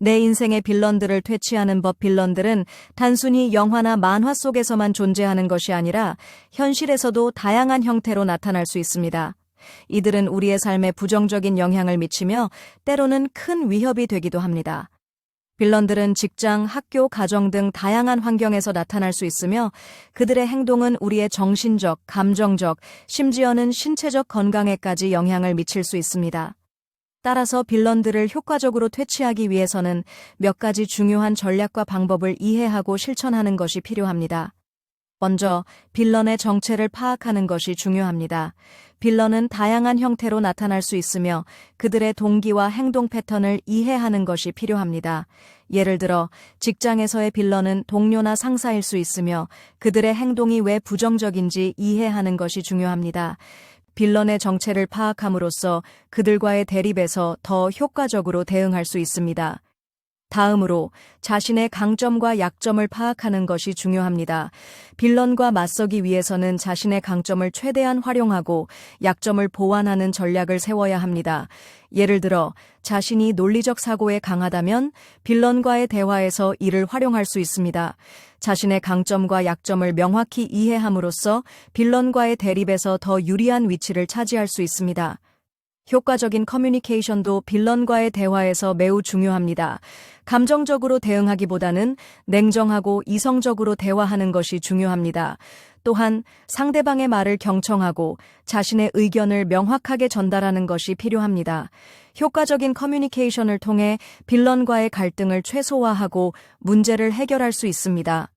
내 인생의 빌런들을 퇴치하는 법. 빌런들은 단순히 영화나 만화 속에서만 존재하는 것이 아니라 현실에서도 다양한 형태로 나타날 수 있습니다. 이들은 우리의 삶에 부정적인 영향을 미치며 때로는 큰 위협이 되기도 합니다. 빌런들은 직장, 학교, 가정 등 다양한 환경에서 나타날 수 있으며 그들의 행동은 우리의 정신적, 감정적, 심지어는 신체적 건강에까지 영향을 미칠 수 있습니다. 따라서 빌런들을 효과적으로 퇴치하기 위해서는 몇 가지 중요한 전략과 방법을 이해하고 실천하는 것이 필요합니다. 먼저, 빌런의 정체를 파악하는 것이 중요합니다. 빌런은 다양한 형태로 나타날 수 있으며 그들의 동기와 행동 패턴을 이해하는 것이 필요합니다. 예를 들어, 직장에서의 빌런은 동료나 상사일 수 있으며 그들의 행동이 왜 부정적인지 이해하는 것이 중요합니다. 빌런의 정체를 파악함으로써 그들과의 대립에서 더 효과적으로 대응할 수 있습니다. 다음으로 자신의 강점과 약점을 파악하는 것이 중요합니다. 빌런과 맞서기 위해서는 자신의 강점을 최대한 활용하고 약점을 보완하는 전략을 세워야 합니다. 예를 들어 자신이 논리적 사고에 강하다면 빌런과의 대화에서 이를 활용할 수 있습니다. 자신의 강점과 약점을 명확히 이해함으로써 빌런과의 대립에서 더 유리한 위치를 차지할 수 있습니다. 효과적인 커뮤니케이션도 빌런과의 대화에서 매우 중요합니다. 감정적으로 대응하기보다는 냉정하고 이성적으로 대화하는 것이 중요합니다. 또한 상대방의 말을 경청하고 자신의 의견을 명확하게 전달하는 것이 필요합니다. 효과적인 커뮤니케이션을 통해 빌런과의 갈등을 최소화하고 문제를 해결할 수 있습니다.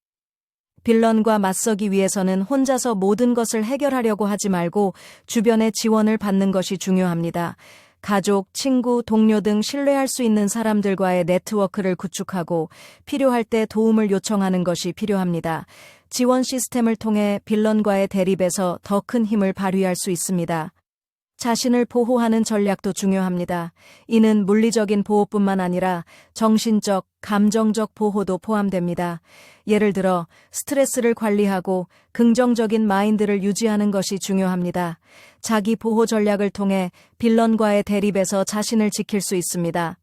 빌런과 맞서기 위해서는 혼자서 모든 것을 해결하려고 하지 말고 주변의 지원을 받는 것이 중요합니다. 가족, 친구, 동료 등 신뢰할 수 있는 사람들과의 네트워크를 구축하고 필요할 때 도움을 요청하는 것이 필요합니다. 지원 시스템을 통해 빌런과의 대립에서 더 큰 힘을 발휘할 수 있습니다. 자신을 보호하는 전략도 중요합니다. 이는 물리적인 보호뿐만 아니라 정신적, 감정적 보호도 포함됩니다. 예를 들어 스트레스를 관리하고 긍정적인 마인드를 유지하는 것이 중요합니다. 자기 보호 전략을 통해 빌런과의 대립에서 자신을 지킬 수 있습니다.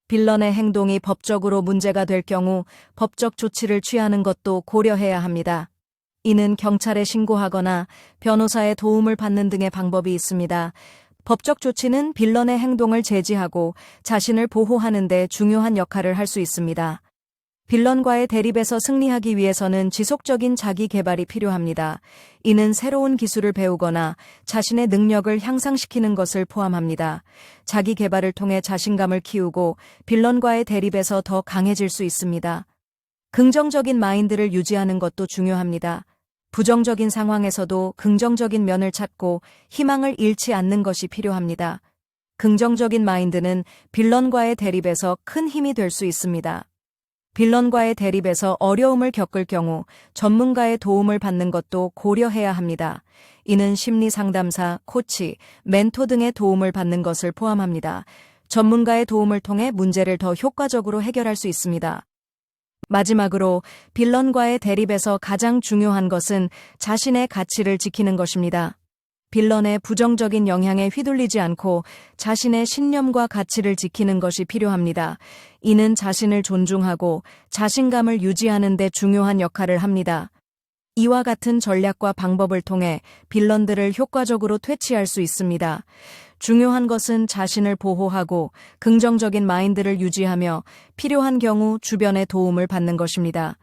빌런의 행동이 법적으로 문제가 될 경우 법적 조치를 취하는 것도 고려해야 합니다. 이는 경찰에 신고하거나 변호사의 도움을 받는 등의 방법이 있습니다. 법적 조치는 빌런의 행동을 제지하고 자신을 보호하는 데 중요한 역할을 할 수 있습니다. 빌런과의 대립에서 승리하기 위해서는 지속적인 자기 개발이 필요합니다. 이는 새로운 기술을 배우거나 자신의 능력을 향상시키는 것을 포함합니다. 자기 개발을 통해 자신감을 키우고 빌런과의 대립에서 더 강해질 수 있습니다. 긍정적인 마인드를 유지하는 것도 중요합니다. 부정적인 상황에서도 긍정적인 면을 찾고 희망을 잃지 않는 것이 필요합니다. 긍정적인 마인드는 빌런과의 대립에서 큰 힘이 될 수 있습니다. 빌런과의 대립에서 어려움을 겪을 경우 전문가의 도움을 받는 것도 고려해야 합니다. 이는 심리 상담사, 코치, 멘토 등의 도움을 받는 것을 포함합니다. 전문가의 도움을 통해 문제를 더 효과적으로 해결할 수 있습니다. 마지막으로 빌런과의 대립에서 가장 중요한 것은 자신의 가치를 지키는 것입니다. 빌런의 부정적인 영향에 휘둘리지 않고 자신의 신념과 가치를 지키는 것이 필요합니다. 이는 자신을 존중하고 자신감을 유지하는 데 중요한 역할을 합니다. 이와 같은 전략과 방법을 통해 빌런들을 효과적으로 퇴치할 수 있습니다. 중요한 것은 자신을 보호하고 긍정적인 마인드를 유지하며 필요한 경우 주변의 도움을 받는 것입니다.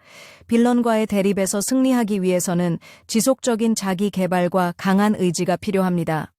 빌런과의 대립에서 승리하기 위해서는 지속적인 자기 개발과 강한 의지가 필요합니다.